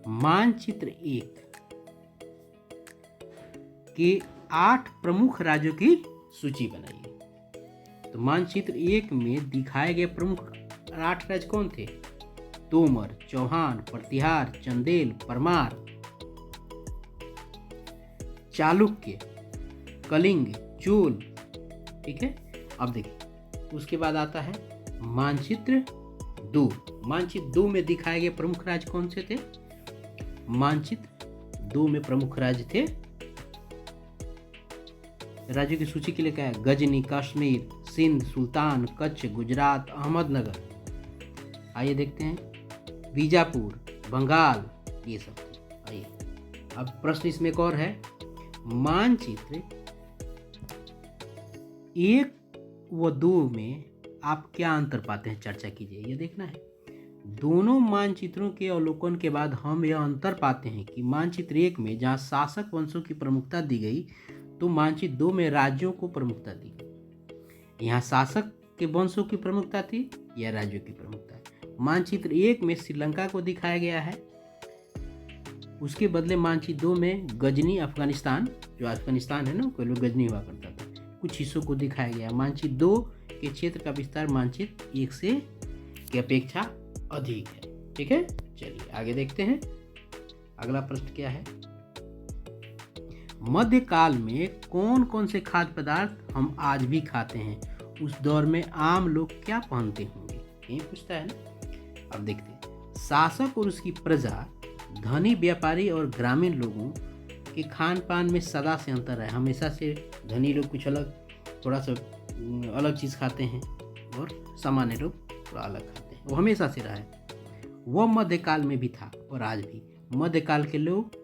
मानचित्र 1 के 8 प्रमुख राज्यों की सूची बनाइए। तो मानचित्र 1 में दिखाए गए प्रमुख 8 राज्य कौन थे, तोमर, चौहान, प्रतिहार, चंदेल, परमार, चालुक्य, कलिंग, चोल। ठीक है, अब देखिए उसके बाद आता है मानचित्र 2। मानचित्र 2 में दिखाए गए प्रमुख राज्य कौन से थे, मानचित्र 2 में प्रमुख राज्य थे, राज्यों की सूची के लिए क्या है, गजनी, कश्मीर, सिंध, सुल्तान, कच्छ, गुजरात, अहमदनगर। आइए देखते हैं, बीजापुर, बंगाल, ये सब। आइए अब प्रश्न इसमें एक और है, मानचित्र 1 व 2 में आप क्या अंतर पाते हैं, चर्चा कीजिए, ये देखना है। दोनों मानचित्रों के अवलोकन के बाद हम यह अंतर पाते हैं कि मानचित्र 1 में जहां शासक वंशों की प्रमुखता दी गई, तो मानचित्र 2 में राज्यों को प्रमुखता दी गई। यहाँ शासक के वंशों की प्रमुखता थी या राज्यों की प्रमुखता। मानचित्र 1 में श्रीलंका को दिखाया गया है, उसके बदले मानचित्र 2 में गजनी, अफगानिस्तान, जो अफगानिस्तान है ना, पहले गजनी हुआ करता था, कुछ हिस्सों को दिखाया गया। मानचित्र 2 के क्षेत्र का विस्तार मानचित्र 1 से की अपेक्षा अधिक है। ठीक है, चलिए आगे देखते हैं। अगला प्रश्न क्या है, मध्यकाल में कौन कौन से खाद्य पदार्थ हम आज भी खाते हैं, उस दौर में आम लोग क्या पहनते होंगे, यही पूछता है ना। अब देखते हैं, शासक और उसकी प्रजा, धनी व्यापारी और ग्रामीण लोगों के खान पान में सदा से अंतर है। हमेशा से धनी लोग कुछ अलग, थोड़ा सा अलग चीज़ खाते हैं और सामान्य लोग थोड़ा अलग खाते हैं, वो हमेशा से रहा है। वह मध्यकाल में भी था और आज भी। मध्यकाल के लोग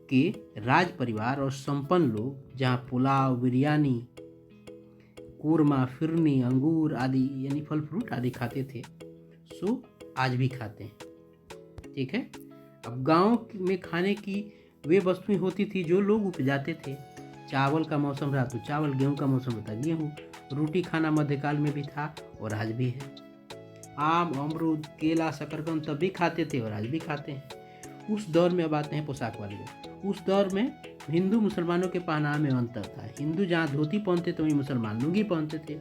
के राज परिवार और संपन्न लोग जहाँ पुलाव, बिरयानी, कोरमा, फिरनी, अंगूर आदि यानी फल फ्रूट आदि खाते थे, सो आज भी खाते हैं। ठीक है, अब गांव में खाने की वे वस्तुएं होती थी जो लोग उपजाते थे। चावल का मौसम रहा तो चावल, गेहूं का मौसम रहता गेहूं। रोटी खाना मध्यकाल में भी था और आज भी है। आम, अमरूद, केला, शकरकंद तब भी खाते थे और आज भी खाते हैं। उस दौर में अब आते हैं पोशाक वाले लोग। उस दौर में हिंदू मुसलमानों के पहनावे में अंतर था। हिंदू जहाँ धोती पहनते थे वहीं मुसलमान लुंगी पहनते थे।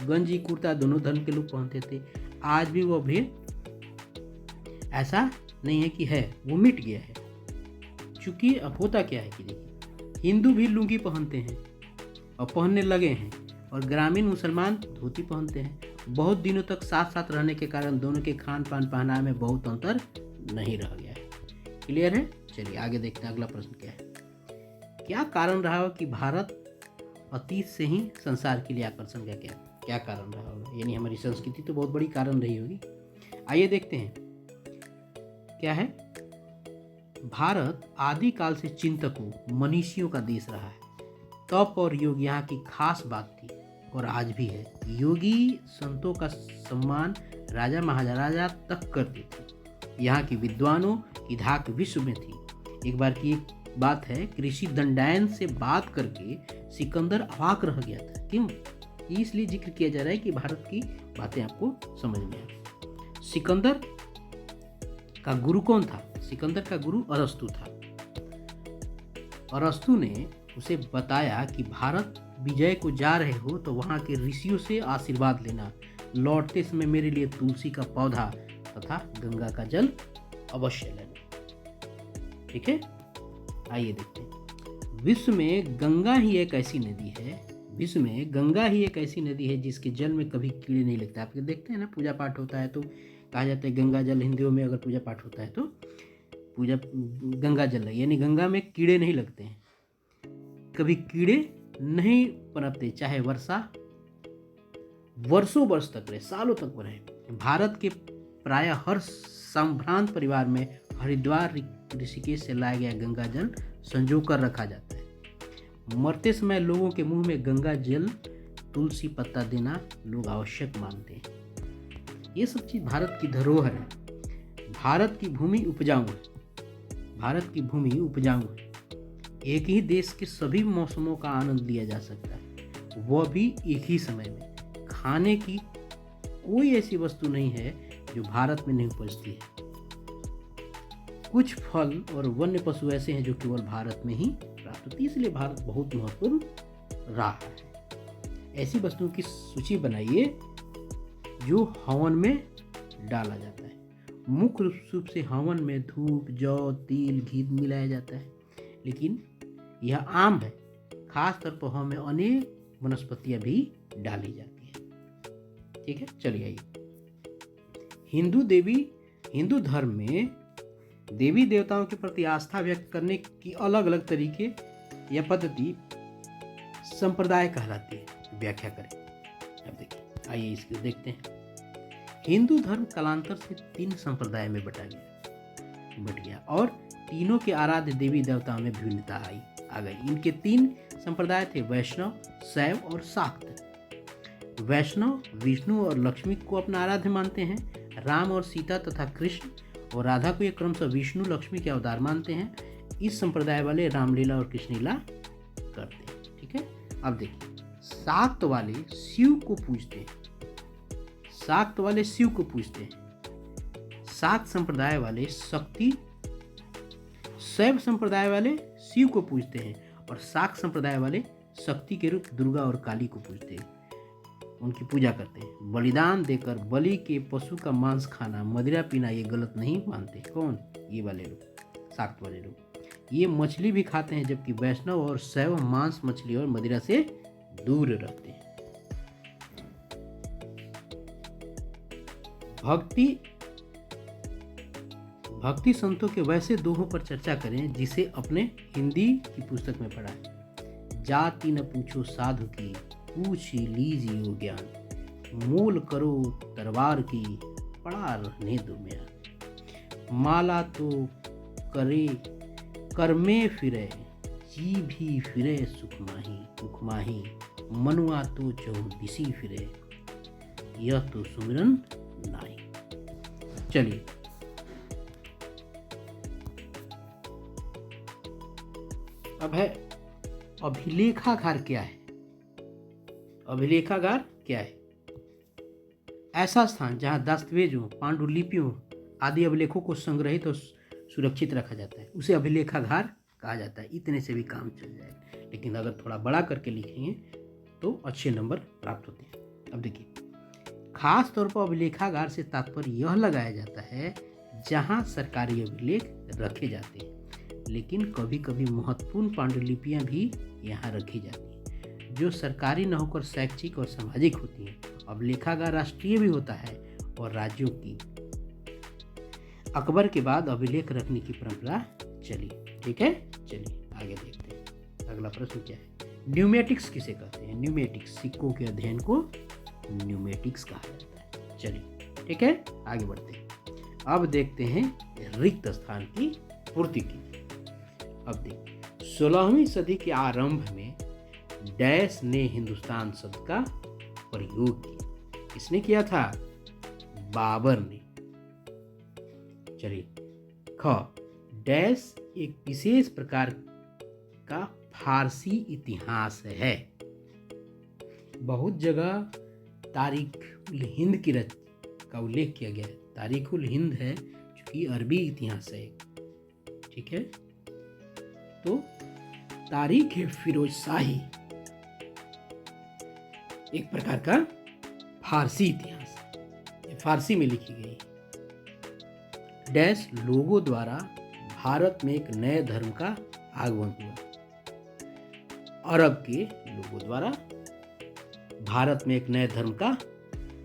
गंजी, कुर्ता दोनों धर्म के लोग पहनते थे। आज भी वो भेद ऐसा नहीं है कि है, वो मिट गया है। चूँकि अब होता क्या है कि देखिए, हिंदू भी लुंगी पहनते हैं और पहनने लगे हैं, और ग्रामीण मुसलमान धोती पहनते हैं। बहुत दिनों तक साथ साथ रहने के कारण दोनों के खान पान पहनावे में बहुत अंतर नहीं रह गया है। क्लियर है, चलिए आगे देखते हैं। अगला प्रश्न क्या है, क्या कारण रहा हो कि भारत अतीत से ही संसार के लिए आकर्षण का क्या कारण रहा होगा, यानी हमारी संस्कृति तो बहुत बड़ी कारण रही होगी। आइए देखते हैं क्या है। भारत आदिकाल से चिंतकों, मनीषियों का देश रहा है। तप और योग यहाँ की खास बात थी और आज भी है। योगी संतों का सम्मान राजा महाराजा तक करते थे। यहाँ की विद्वानों की धाक विश्व में थी। एक बार की एक बात है कि ऋषि दंडायन से बात करके सिकंदर अवाक रह गया था। क्यों? इसलिए जिक्र किया जा रहा है कि भारत की बातें आपको समझ में आए। सिकंदर का गुरु कौन था? सिकंदर का गुरु अरस्तु था। अरस्तु ने उसे बताया कि भारत विजय को जा रहे हो तो वहाँ के ऋषियों से आशीर्वाद लेना, लौटते समय मेरे लिए तुलसी का पौधा तथा गंगा का जल अवश्य लेना। ठीक है, आइए देखते हैं। विश्व में गंगा ही एक ऐसी नदी है जिसके जल में कभी कीड़े नहीं लगते। आप देखते हैं ना, पूजा पाठ होता है तो कहा जाता है गंगा जल, हिंदुओं में अगर पूजा पाठ होता है तो पूजा गंगा जल है, यानी गंगा में कीड़े नहीं लगते हैं, कभी कीड़े नहीं पनपते, चाहे वर्षा वर्षों वर्ष तक रहे, सालों तक रहे। भारत के प्राय हर संभ्रांत परिवार में हरिद्वार ऋषिकेश से लाया गया गंगा जल संजो कर रखा जाता है। मरते समय लोगों के मुंह में गंगा जल, तुलसी पत्ता देना लोग आवश्यक मानते हैं। ये सब चीज भारत की धरोहर है। भारत की भूमि उपजाऊ है। एक ही देश के सभी मौसमों का आनंद लिया जा सकता है, वह भी एक ही समय में। खाने की कोई ऐसी वस्तु नहीं है जो भारत में नहीं उपजती है। कुछ फल और वन्य पशु ऐसे हैं जो केवल भारत में ही प्राप्त होती है, इसलिए भारत बहुत महत्वपूर्ण रहा है। ऐसी वस्तुओं की सूची बनाइए जो हवन में डाला जाता है। मुख्य रूप से हवन में धूप, जौ, तिल, घी मिलाया जाता है, लेकिन यह आम है। खास तौर पर हवन में अनेक वनस्पतियां भी डाली जाती है। ठीक है, चलिए आइए। हिंदू धर्म में देवी देवताओं के प्रति आस्था व्यक्त करने की अलग अलग तरीके या पद्धति संप्रदाय कहलाती है। व्याख्या करें। अब देखिए, आइए इसको देखते हैं। हिंदू धर्म कालांतर से 3 संप्रदाय में बट गया और तीनों के आराध्य देवी देवताओं में विभिन्नता आ गई। इनके 3 संप्रदाय थे: वैष्णव, शैव और शाक्त। वैष्णव विष्णु और लक्ष्मी को अपना आराध्य मानते हैं। राम और सीता तथा कृष्ण और राधा को ये क्रमशः विष्णु लक्ष्मी के अवतार मानते हैं। इस संप्रदाय वाले रामलीला और कृष्णलीला करते हैं। ठीक है, अब देखिए, शाक्त वाले शिव को पूजते हैं। शाक्त संप्रदाय वाले शक्ति, शैव संप्रदाय वाले शिव को पूजते हैं और शाक्त संप्रदाय वाले शक्ति के रूप दुर्गा और काली को पूजते हैं, उनकी पूजा करते हैं। बलिदान देकर बलि के पशु का मांस खाना, मदिरा पीना ये गलत नहीं मानते। कौन? ये वाले लोग, शाक्त वाले लोग। ये मछली भी खाते हैं, जबकि वैष्णव और शैव मांस, मछली और मदिरा से दूर रहते हैं। भक्ति संतों के वैसे दोहों पर चर्चा करें जिसे अपने हिंदी की पुस्तक में पढ़ा है। जाति न पूछो साधु की, पूछ लीजिए ज्ञान। मोल करो तलवार की, पड़ा रहने दो म्यान। माला तो करे कर में फिरे, जी भी फिरे सुख माही। मनुआ तो चौदिसी फिरे, यह तो सुमिरन नाई। चलिए, अब है अभिलेखागार क्या है? अभिलेखागार क्या है? ऐसा स्थान जहां दस्तावेजों, पांडुलिपियों आदि अभिलेखों को संग्रहित और सुरक्षित रखा जाता है, उसे अभिलेखागार कहा जाता है। इतने से भी काम चल जाएगा, लेकिन अगर थोड़ा बड़ा करके लिखेंगे तो अच्छे नंबर प्राप्त होते हैं। अब देखिए, खास तौर पर अभिलेखागार से तात्पर्य यह लगाया जाता है जहां सरकारी अभिलेख रखे जाते हैं, लेकिन कभी कभी महत्वपूर्ण पांडुलिपियां भी यहाँ रखी जाती हैं, जो सरकारी न होकर शैक्षिक और सामाजिक होती हैं। अभिलेखागार राष्ट्रीय भी होता है और राज्यों की। अकबर के बाद अभिलेख रखने की परंपरा चली। ठीक है, चलिए आगे देखते हैं। अगला प्रश्न क्या है? न्यूमेटिक्स किसे कहते हैं? न्यूमेटिक्स, सिक्कों के अध्ययन को न्यूमेटिक्स कहा जाता है। चलिए, ठीक है, आगे बढ़ते हैं। अब देखते हैं रिक्त स्थान की पूर्ति की। अब देखिए, 16वीं सदी के आरंभ में डैश ने हिंदुस्तान शब्द का प्रयोग किया। किसने किया था? बाबर ने। चलिए, ख डैश एक विशेष प्रकार का फारसी इतिहास है। बहुत जगह तारीख उल हिंद की रच का उल्लेख किया गया है। तारीख उल हिंद है जो कि अरबी इतिहास है, ठीक है। तो तारीख फिरोज शाही एक प्रकार का फारसी इतिहास, ये फारसी में लिखी गई। डैश लोगों द्वारा भारत में एक नए धर्म का आगमन हुआ। अरब के लोगों द्वारा भारत में एक नए धर्म का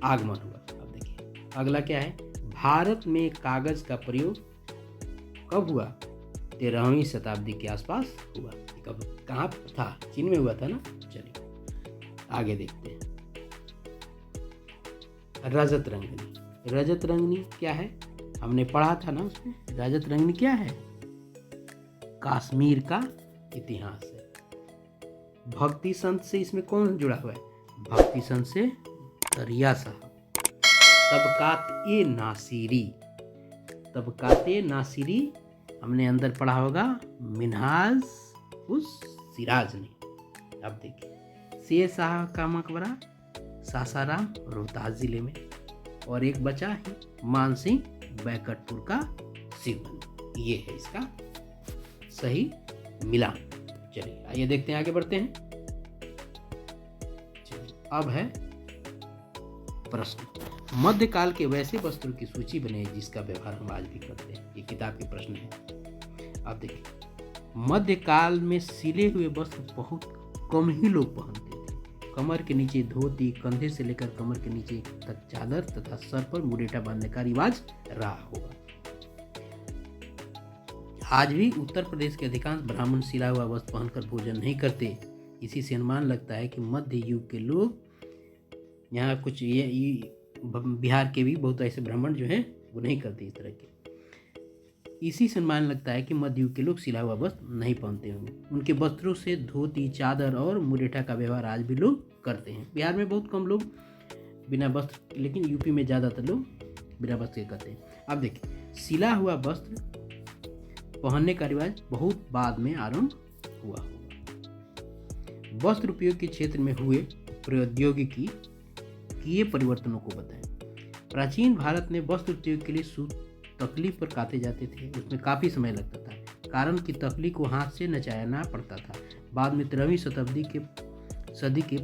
आगमन हुआ। अब देखिए अगला क्या है, भारत में कागज का प्रयोग कब हुआ? 13वीं शताब्दी के आसपास हुआ। कब, कहाँ था? चीन में हुआ था ना। चलिए आगे देखते हैं। रजत रंगनी। रजत रंगनी क्या है? हमने पढ़ा था ना उसमें। रजत रंगनी क्या है? कश्मीर का इतिहास है। भक्ति संत से इसमें कौन जुड़ा हुआ है? भक्ति संत से दरिया साहब। तबकात-ए नासिरी। तबकात-ए नासिरी हमने अंदर पढ़ा होगा मिनहाज उस सिराज ने। अब देखिए शेर शाह का मकबरा सासाराम रोहतास जिले में, और एक बचा है मानसिंह बैकटपुर का शिवमंदिर। ये है इसका सही मिलान। चलिए आइए देखते हैं, आगे बढ़ते हैं। चलिए अब है प्रश्न। मध्यकाल के वैसे वस्त्रों की सूची बने जिसका व्यवहार हम आज भी करते हैं। ये किताब के प्रश्न है। अब देखिए मध्यकाल में सिले हुए वस्त्र बहुत कम ही लोग पहनते थे। कमर के नीचे धोती, कंधे से लेकर कमर के नीचे तक चादर तथा सर पर मुरेठा बांधने का रिवाज रहा होगा। आज भी उत्तर प्रदेश के अधिकांश ब्राह्मण सिला हुआ वस्त्र पहनकर भोजन नहीं करते। इसी से अनुमान लगता है कि मध्य युग के लोग, यहाँ कुछ ये बिहार के भी बहुत ऐसे ब्राह्मण जो हैं वो नहीं करते इस तरह के। इसी से अनुमान लगता है कि मध्य युग के लोग सिला हुआ वस्त्र नहीं पहनते होंगे। उनके वस्त्रों से धोती, चादर और मुरेठा का व्यवहार आज भी लोग करते हैं। बिहार में बहुत कम लोग बिना वस्त्र, लेकिन यूपी में ज़्यादातर लोग बिना वस्त्र के करते हैं। अब देखिए सिला हुआ वस्त्र पहनने का रिवाज बहुत बाद में आरंभ हुआ होगा। वस्त्र उपयोग के क्षेत्र में हुए प्रौद्योगिकी किए परिवर्तनों को बताएं। प्राचीन भारत में वस्त्र उद्योग के लिए सूत तकली पर काते जाते थे। उसमें काफ़ी समय लगता था, कारण कि तकली को हाथ से नचाना पड़ता था। बाद में 13वीं सदी के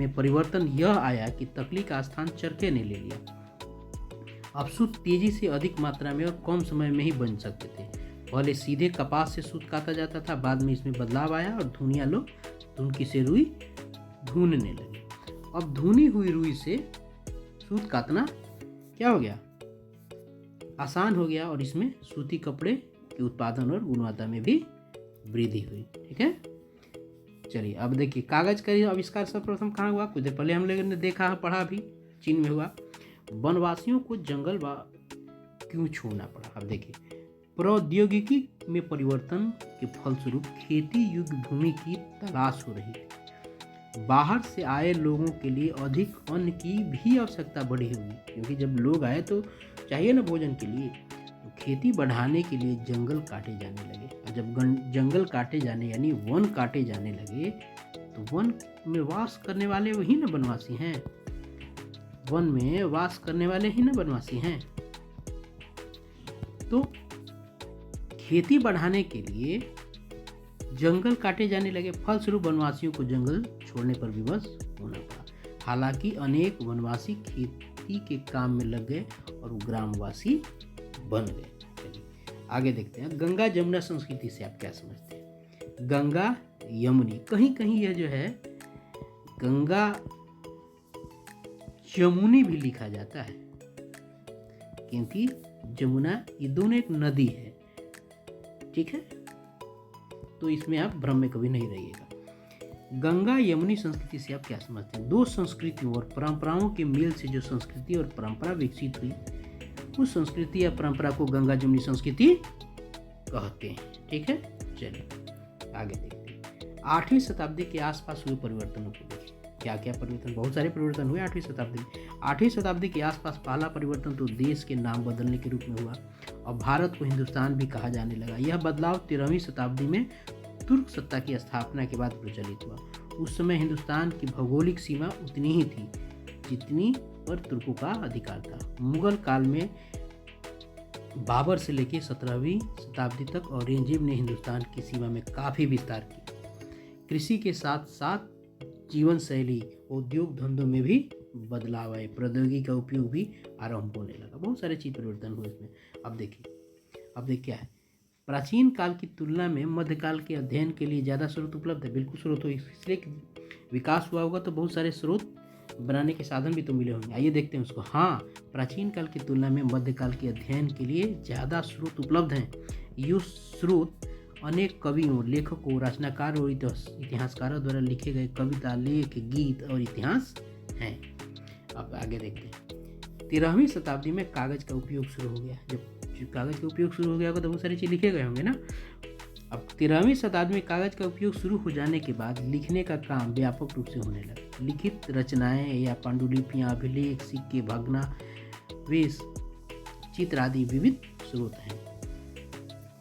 परिवर्तन यह आया कि तकली का स्थान चरखे ने ले लिया। अब सूत तेजी से अधिक मात्रा में और कम समय में ही बन सकते थे। पहले सीधे कपास से सूत काता जाता था, बाद में इसमें बदलाव आया और धुनिया लोग धुनकी से रुई भूनने लगे। अब धुनी हुई रुई से सूत काटना क्या हो गया? आसान हो गया, और इसमें सूती कपड़े के उत्पादन और गुणवत्ता में भी वृद्धि हुई। ठीक है, चलिए अब देखिए कागज का आविष्कार सर्वप्रथम कहाँ हुआ? कुछ देर पहले हम लोगों ने देखा, पढ़ा भी, चीन में हुआ। वनवासियों को जंगल क्यों छोड़ना पड़ा? अब देखिए प्रौद्योगिकी में परिवर्तन के फलस्वरूप खेती योग्य भूमि की तलाश हो रही थी। बाहर से आए लोगों के लिए अधिक अन्न की भी आवश्यकता बढ़ी होगी, क्योंकि जब लोग आए तो चाहिए ना भोजन के लिए। तो खेती बढ़ाने के लिए जंगल काटे जाने लगे, और जब जंगल काटे जाने यानी वन काटे जाने लगे तो वन में वास करने वाले वही ना वनवासी हैं। वन में वास करने वाले ही ना वनवासी हैं। तो खेती बढ़ाने के लिए जंगल काटे जाने लगे, फलस्वरूप वनवासियों को जंगल छोड़ने पर विवश होना पड़ा। हालांकि अनेक वनवासी खेती के काम में लग गए और वो ग्रामवासी बन गए। चलिए आगे देखते हैं, गंगा जमुना संस्कृति से आप क्या समझते हैं? गंगा यमुनी, कहीं कहीं यह जो है गंगा जमुनी भी लिखा जाता है, क्योंकि जमुना ये दोनों एक नदी है। ठीक है, तो इसमें आप भ्रम में कभी नहीं रहिएगा। गंगा यमुनी संस्कृति से आप क्या समझते हैं? दो संस्कृतियों और परंपराओं के मेल से जो संस्कृति और परंपरा विकसित हुई, उस संस्कृति या परंपरा को गंगा जमुनी संस्कृति कहते हैं। ठीक है, चलिए आगे देखते हैं। 8वीं शताब्दी के आसपास हुए परिवर्तनों को देखिए। क्या क्या परिवर्तन? बहुत सारे परिवर्तन हुए 8वीं शताब्दी में। 8वीं शताब्दी के आसपास पहला परिवर्तन तो देश के नाम बदलने के रूप में हुआ, और भारत को हिंदुस्तान भी कहा जाने लगा। यह बदलाव 13वीं शताब्दी में तुर्क सत्ता की स्थापना के बाद प्रचलित हुआ। उस समय हिंदुस्तान की भौगोलिक सीमा उतनी ही थी जितनी पर तुर्कों का अधिकार था। मुगल काल में बाबर से लेकर 17वीं शताब्दी तक औरंगजेब ने हिंदुस्तान की सीमा में काफ़ी विस्तार किया। कृषि के साथ साथ जीवन शैली, उद्योग धंधों में भी बदलाव आए, प्रौद्योगिकी का उपयोग भी आरंभ होने लगा। बहुत सारे चीज़ परिवर्तन हुए इसमें। अब देखिए क्या है, प्राचीन काल की तुलना में मध्यकाल के अध्ययन के लिए ज़्यादा स्रोत उपलब्ध है। बिल्कुल स्रोत हो, इसलिए विकास हुआ होगा तो बहुत सारे स्रोत बनाने के साधन भी तो मिले होंगे। आइए देखते हैं उसको। हाँ, प्राचीन काल की तुलना में मध्यकाल के अध्ययन के लिए ज़्यादा स्रोत उपलब्ध हैं। ये स्रोत अनेक कवियों, लेखकों, रचनाकार और इतिहासकारों द्वारा लिखे गए कविता, लेख, गीत और इतिहास हैं। अब आगे देखते हैं। 13वीं शताब्दी में कागज का उपयोग शुरू हो गया। जब कागज का उपयोग शुरू हो गया होगा तो बहुत सारी चीज़ लिखे गए होंगे ना। अब 13वीं शताब्दी में कागज का उपयोग शुरू हो जाने के बाद लिखने का काम व्यापक रूप से होने लगा। लिखित रचनाएं या पांडुलिपियां, अभिलेख, सिक्के, भग्नावशेष, चित्र आदि विविध स्रोत हैं।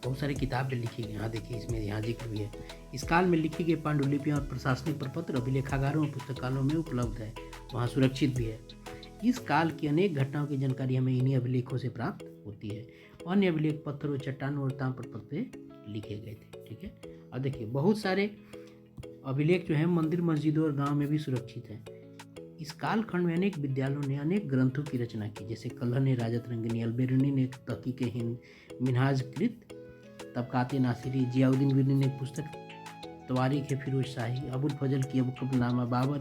बहुत सारी किताबें लिखी गई। यहाँ देखिए, इसमें यहाँ जिक्र भी है। इस काल में लिखी गई पांडुलिपियां और प्रशासनिक प्रपत्र अभिलेखागारों और पुस्तकालयों में उपलब्ध है, वहाँ सुरक्षित भी है। इस काल की अनेक घटनाओं की जानकारी हमें इन्हीं अभिलेखों से प्राप्त होती है। अन्य अभिलेख पत्थरों, चट्टानों और ताम्रपत्र पे लिखे गए थे। ठीक है। अब देखिए, बहुत सारे अभिलेख जो है मंदिर, मस्जिदों और गांव में भी सुरक्षित हैं। इस कालखंड में अनेक विद्यालयों ने अनेक ग्रंथों की रचना की, जैसे कल्हर ने राजत रंगनी, अलबेरुनी ने तहकीक हिंद, मिनहाज-कृत, तबकात नासिरी, जियाउद्दीन बिरनी ने पुस्तक तवारीख फिरोज शाही, अबुल फजल की अबुकबनामा, बाबर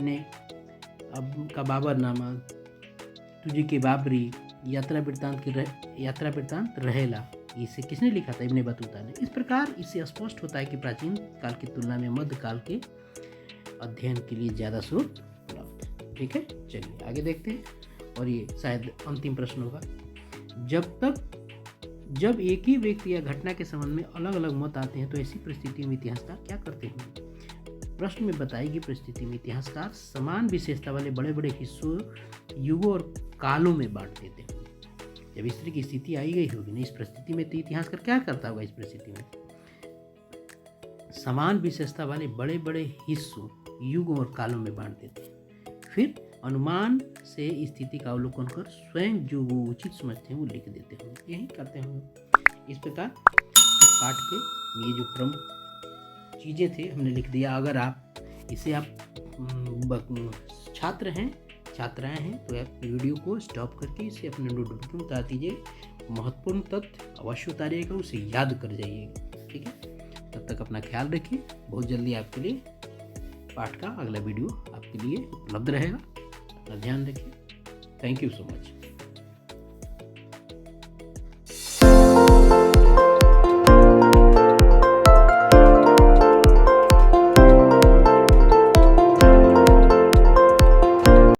ने का बाबरनामा, तुझे के बाबरी, यात्रा वृत्तांत रहेला, इसे किसने लिखा था? इब्ने बतूता ने। इस प्रकार इससे स्पष्ट होता है कि प्राचीन काल की तुलना में मध्यकाल के अध्ययन के लिए ज़्यादा स्रोत उपलब्ध है। ठीक है, चलिए आगे देखते हैं। और ये शायद अंतिम प्रश्न होगा। जब एक ही व्यक्ति या घटना के संबंध में अलग अलग मत आते हैं तो ऐसी परिस्थितियों में इतिहासकार क्या करते हैं? प्रश्न में बताई गई परिस्थिति में इतिहासकार समान विशेषता वाले बड़े बड़े हिस्सों, युगों और कालों में बांट देते हैं। जब इस तरह की स्थिति आई गई होगी ना, इस परिस्थिति में तो इतिहासकार क्या करता होगा? इस परिस्थिति में समान विशेषता वाले बड़े बड़े हिस्सों, युगों और कालों में बांट देते हैं। फिर अनुमान से स्थिति का अवलोकन कर स्वयं जो वो उचित समझते हैं वो लिख देते होंगे। यही करते होंगे। इस प्रकार पाठ के ये जो प्रमुख चीज़ें थे हमने लिख दिया। अगर आप इसे छात्र हैं, छात्राएं हैं, तो आप वीडियो को स्टॉप करके इसे अपने नोटबुक में उतार दीजिए। महत्वपूर्ण तथ्य अवश्य उतारिएगा, उसे याद कर जाइएगा। ठीक है, तब तक अपना ख्याल रखिए। बहुत जल्दी आपके लिए पाठ का अगला वीडियो आपके लिए उपलब्ध रहेगा। अपना ध्यान रखिए। Thank you so much.